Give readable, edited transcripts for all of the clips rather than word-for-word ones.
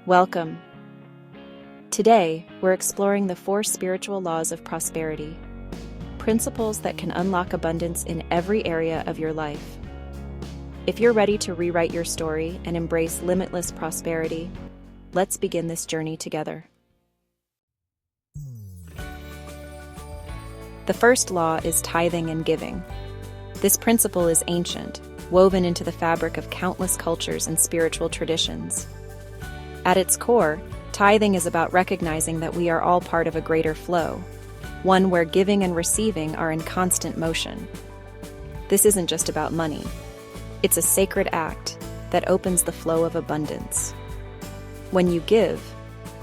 Welcome. Today, we're exploring the 4 spiritual laws of prosperity, principles that can unlock abundance in every area of your life. If you're ready to rewrite your story and embrace limitless prosperity, let's begin this journey together. The first law is tithing and giving. This principle is ancient, woven into the fabric of countless cultures and spiritual traditions. At its core, tithing is about recognizing that we are all part of a greater flow, one where giving and receiving are in constant motion. This isn't just about money. It's a sacred act that opens the flow of abundance. When you give,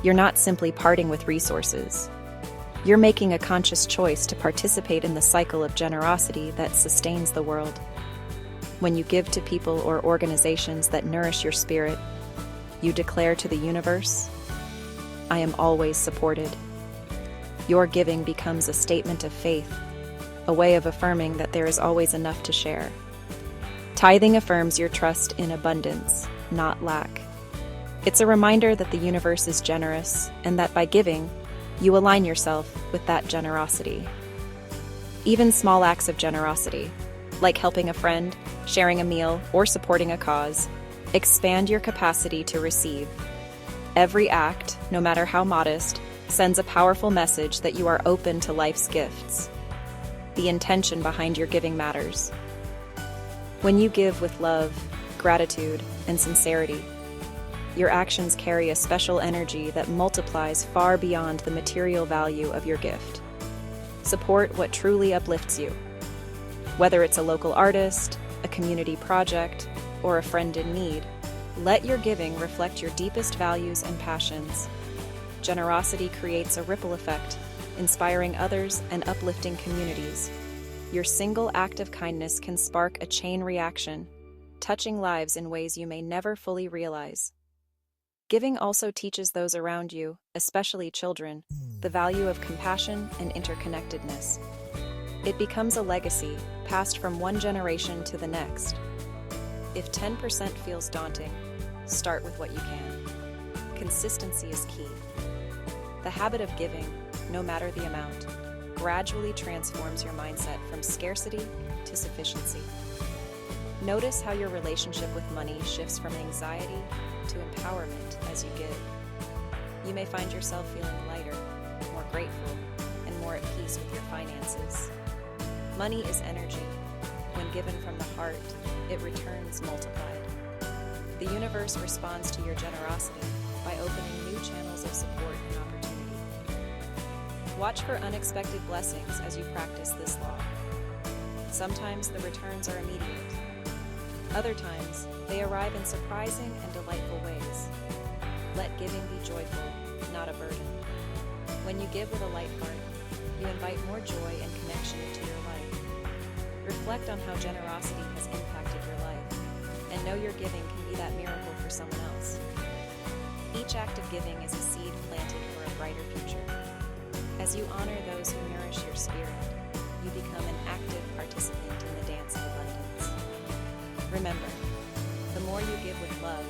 you're not simply parting with resources. You're making a conscious choice to participate in the cycle of generosity that sustains the world. When you give to people or organizations that nourish your spirit, you declare to the universe, "I am always supported." Your giving becomes a statement of faith, a way of affirming that there is always enough to share. Tithing affirms your trust in abundance, not lack. It's a reminder that the universe is generous and that by giving, you align yourself with that generosity. Even small acts of generosity, like helping a friend, sharing a meal, or supporting a cause, expand your capacity to receive. Every act, no matter how modest, sends a powerful message that you are open to life's gifts. The intention behind your giving matters. When you give with love, gratitude, and sincerity, your actions carry a special energy that multiplies far beyond the material value of your gift. Support what truly uplifts you. Whether it's a local artist, a community project, or a friend in need, let your giving reflect your deepest values and passions. Generosity creates a ripple effect, inspiring others and uplifting communities. Your single act of kindness can spark a chain reaction, touching lives in ways you may never fully realize. Giving also teaches those around you, especially children, the value of compassion and interconnectedness. It becomes a legacy, passed from one generation to the next. If 10% feels daunting, start with what you can. Consistency is key. The habit of giving, no matter the amount, gradually transforms your mindset from scarcity to sufficiency. Notice how your relationship with money shifts from anxiety to empowerment as you give. You may find yourself feeling lighter, more grateful, and more at peace with your finances. Money is energy. When given from the heart, it returns multiplied. The universe responds to your generosity by opening new channels of support and opportunity. Watch for unexpected blessings as you practice this law. Sometimes the returns are immediate. Other times, they arrive in surprising and delightful ways. Let giving be joyful, not a burden. When you give with a light heart, you invite more joy and connection into your life. Reflect on how generosity has impacted your life, and know your giving can be that miracle for someone else. Each act of giving is a seed planted for a brighter future. As you honor those who nourish your spirit, you become an active participant in the dance of abundance. Remember, the more you give with love,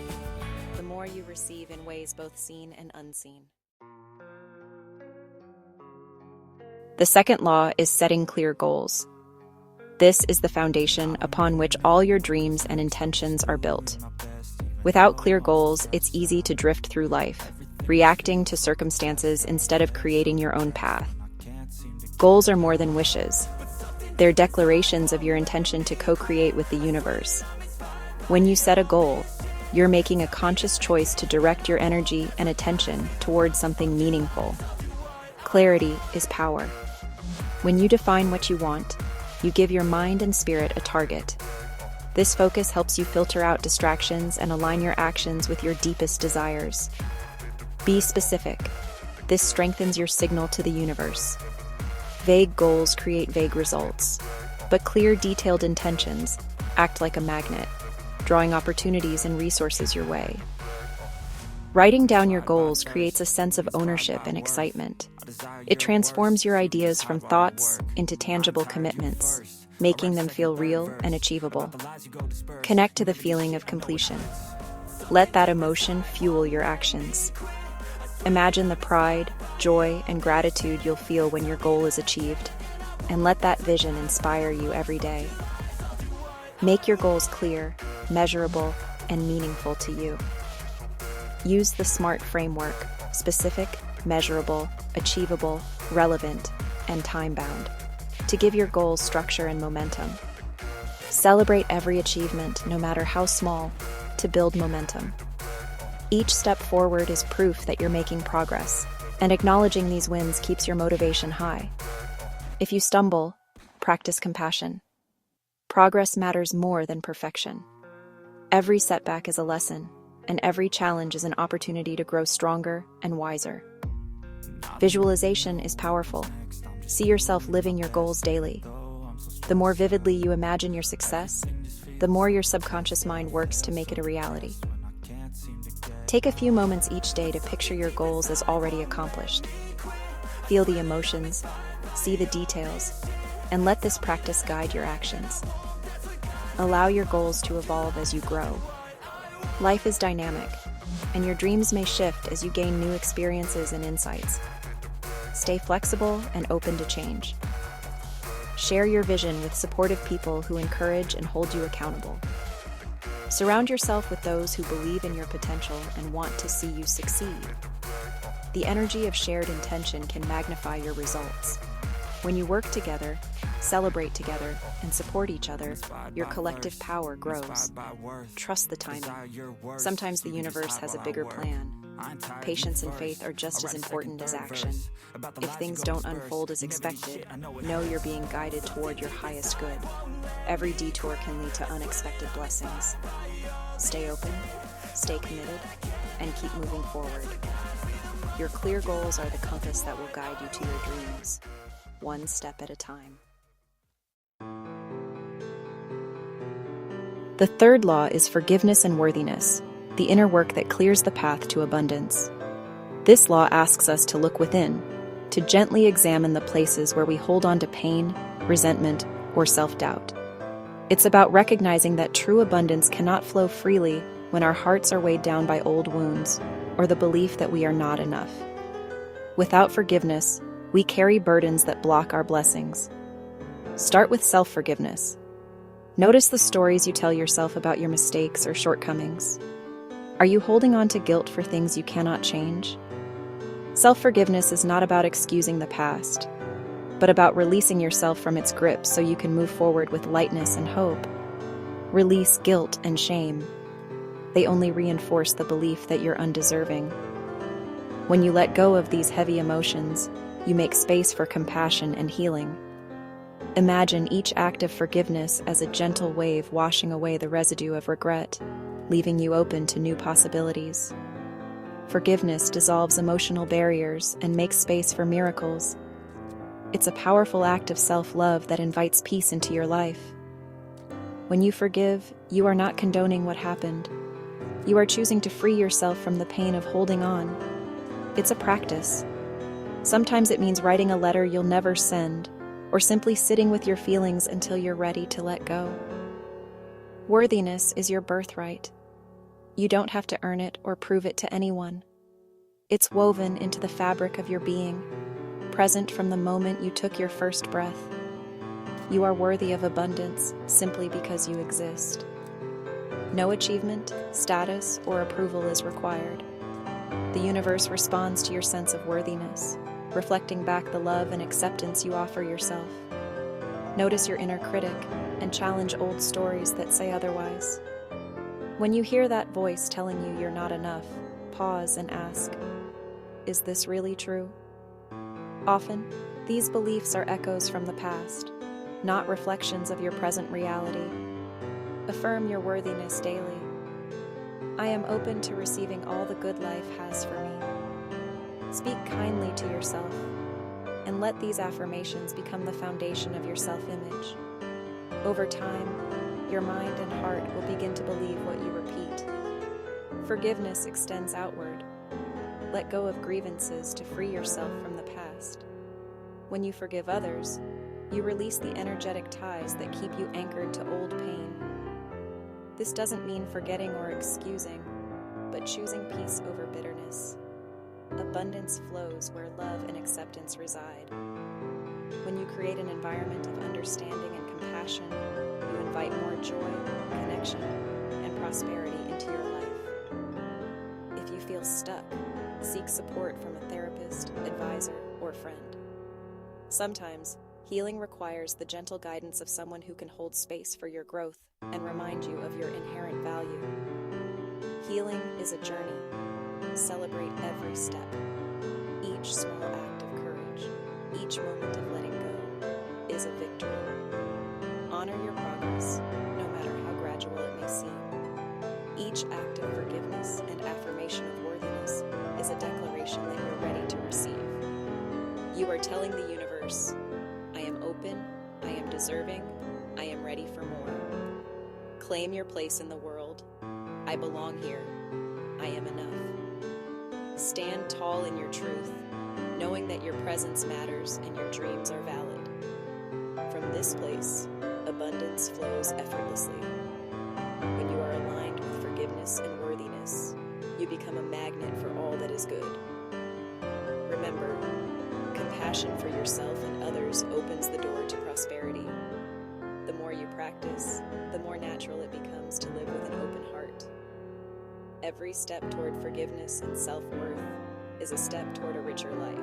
the more you receive in ways both seen and unseen. The second law is setting clear goals. This is the foundation upon which all your dreams and intentions are built. Without clear goals, it's easy to drift through life, reacting to circumstances instead of creating your own path. Goals are more than wishes. They're declarations of your intention to co-create with the universe. When you set a goal, you're making a conscious choice to direct your energy and attention towards something meaningful. Clarity is power. When you define what you want, you give your mind and spirit a target. This focus helps you filter out distractions and align your actions with your deepest desires. Be specific. This strengthens your signal to the universe. Vague goals create vague results, but clear, detailed intentions act like a magnet, drawing opportunities and resources your way. Writing down your goals creates a sense of ownership and excitement. It transforms your ideas from thoughts into tangible commitments, making them feel real and achievable. Connect to the feeling of completion. Let that emotion fuel your actions. Imagine the pride, joy, and gratitude you'll feel when your goal is achieved, and let that vision inspire you every day. Make your goals clear, measurable, and meaningful to you. Use the SMART framework: specific, measurable, achievable, relevant, and time-bound, to give your goals structure and momentum. Celebrate every achievement, no matter how small, to build momentum. Each step forward is proof that you're making progress, and acknowledging these wins keeps your motivation high. If you stumble, practice compassion. Progress matters more than perfection. Every setback is a lesson, and every challenge is an opportunity to grow stronger and wiser. Visualization is powerful. See yourself living your goals daily. The more vividly you imagine your success, the more your subconscious mind works to make it a reality. Take a few moments each day to picture your goals as already accomplished. Feel the emotions, see the details, and let this practice guide your actions. Allow your goals to evolve as you grow. Life is dynamic, and your dreams may shift as you gain new experiences and insights. Stay flexible and open to change. Share your vision with supportive people who encourage and hold you accountable. Surround yourself with those who believe in your potential and want to see you succeed. The energy of shared intention can magnify your results. When you work together, celebrate together, and support each other, your collective power grows. Trust the timing. Sometimes the universe has a bigger plan. Patience and faith are just as important as action. If things don't unfold as expected, know you're being guided toward your highest good. Every detour can lead to unexpected blessings. Stay open, stay committed, and keep moving forward. Your clear goals are the compass that will guide you to your dreams, one step at a time. The third law is forgiveness and worthiness, the inner work that clears the path to abundance. This law asks us to look within, to gently examine the places where we hold on to pain, resentment, or self-doubt. It's about recognizing that true abundance cannot flow freely when our hearts are weighed down by old wounds or the belief that we are not enough. Without forgiveness, we carry burdens that block our blessings. Start with self-forgiveness. Notice the stories you tell yourself about your mistakes or shortcomings. Are you holding on to guilt for things you cannot change? Self-forgiveness is not about excusing the past, but about releasing yourself from its grip so you can move forward with lightness and hope. Release guilt and shame. They only reinforce the belief that you're undeserving. When you let go of these heavy emotions, you make space for compassion and healing. Imagine each act of forgiveness as a gentle wave washing away the residue of regret, leaving you open to new possibilities. Forgiveness dissolves emotional barriers and makes space for miracles. It's a powerful act of self-love that invites peace into your life. When you forgive, you are not condoning what happened. You are choosing to free yourself from the pain of holding on. It's a practice. Sometimes it means writing a letter you'll never send, or simply sitting with your feelings until you're ready to let go. Worthiness is your birthright. You don't have to earn it or prove it to anyone. It's woven into the fabric of your being, present from the moment you took your first breath. You are worthy of abundance simply because you exist. No achievement, status, or approval is required. The universe responds to your sense of worthiness, reflecting back the love and acceptance you offer yourself. Notice your inner critic and challenge old stories that say otherwise. When you hear that voice telling you you're not enough, pause and ask, is this really true? Often, these beliefs are echoes from the past, not reflections of your present reality. Affirm your worthiness daily. I am open to receiving all the good life has for me. Speak kindly to yourself, and let these affirmations become the foundation of your self-image. Over time, your mind and heart will begin to believe what you repeat. Forgiveness extends outward. Let go of grievances to free yourself from the past. When you forgive others, you release the energetic ties that keep you anchored to old pain. This doesn't mean forgetting or excusing, but choosing peace over bitterness. Abundance flows where love and acceptance reside. When you create an environment of understanding and compassion, you invite more joy, connection, and prosperity into your life. If you feel stuck, seek support from a therapist, advisor, or friend. Sometimes, healing requires the gentle guidance of someone who can hold space for your growth and remind you of your inherent value. Healing is a journey. Celebrate every step, each small act of courage, each moment of letting go is a victory. Honor your progress, no matter how gradual it may seem. Each act of forgiveness and affirmation of worthiness is a declaration that you're ready to receive. You are telling the universe, I am open, I am deserving, I am ready for more. Claim your place in the world. I belong here. I am enough. Stand tall in your truth, knowing that your presence matters and your dreams are valid. From this place, abundance flows effortlessly. When you are aligned with forgiveness and worthiness, you become a magnet for all that is good. Remember, compassion for yourself and others opens the door to prosperity. The more you practice, the more natural it becomes to live with an open heart. Every step toward forgiveness and self-worth is a step toward a richer life.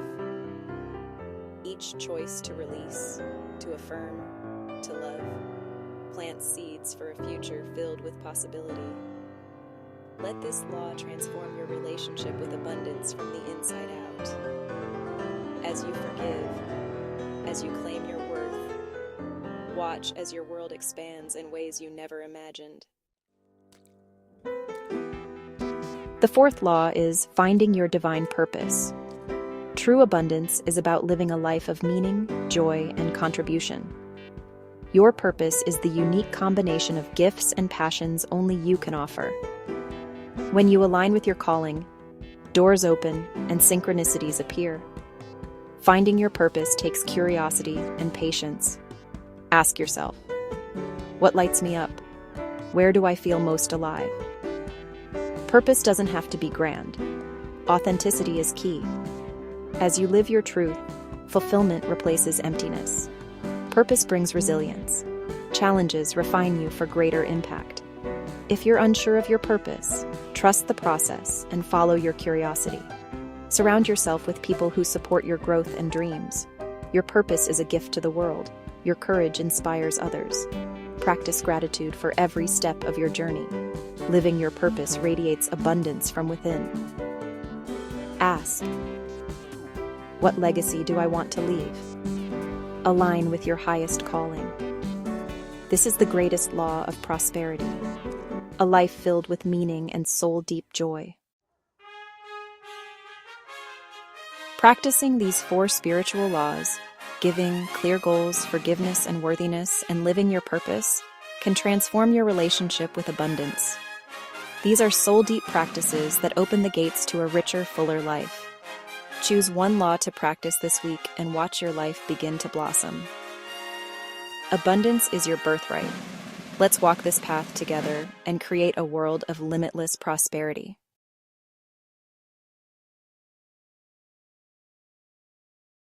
Each choice to release, to affirm, to love, plants seeds for a future filled with possibility. Let this law transform your relationship with abundance from the inside out. As you forgive, as you claim your worth, watch as your world expands in ways you never imagined. The fourth law is finding your divine purpose. True abundance is about living a life of meaning, joy, and contribution. Your purpose is the unique combination of gifts and passions only you can offer. When you align with your calling, doors open and synchronicities appear. Finding your purpose takes curiosity and patience. Ask yourself, what lights me up? Where do I feel most alive? Purpose doesn't have to be grand. Authenticity is key. As you live your truth, fulfillment replaces emptiness. Purpose brings resilience. Challenges refine you for greater impact. If you're unsure of your purpose, trust the process and follow your curiosity. Surround yourself with people who support your growth and dreams. Your purpose is a gift to the world. Your courage inspires others. Practice gratitude for every step of your journey. Living your purpose radiates abundance from within. Ask, what legacy do I want to leave? Align with your highest calling. This is the greatest law of prosperity, a life filled with meaning and soul-deep joy. Practicing these 4 spiritual laws, giving, clear goals, forgiveness and worthiness, and living your purpose, can transform your relationship with abundance. These are soul-deep practices that open the gates to a richer, fuller life. Choose one law to practice this week and watch your life begin to blossom. Abundance is your birthright. Let's walk this path together and create a world of limitless prosperity.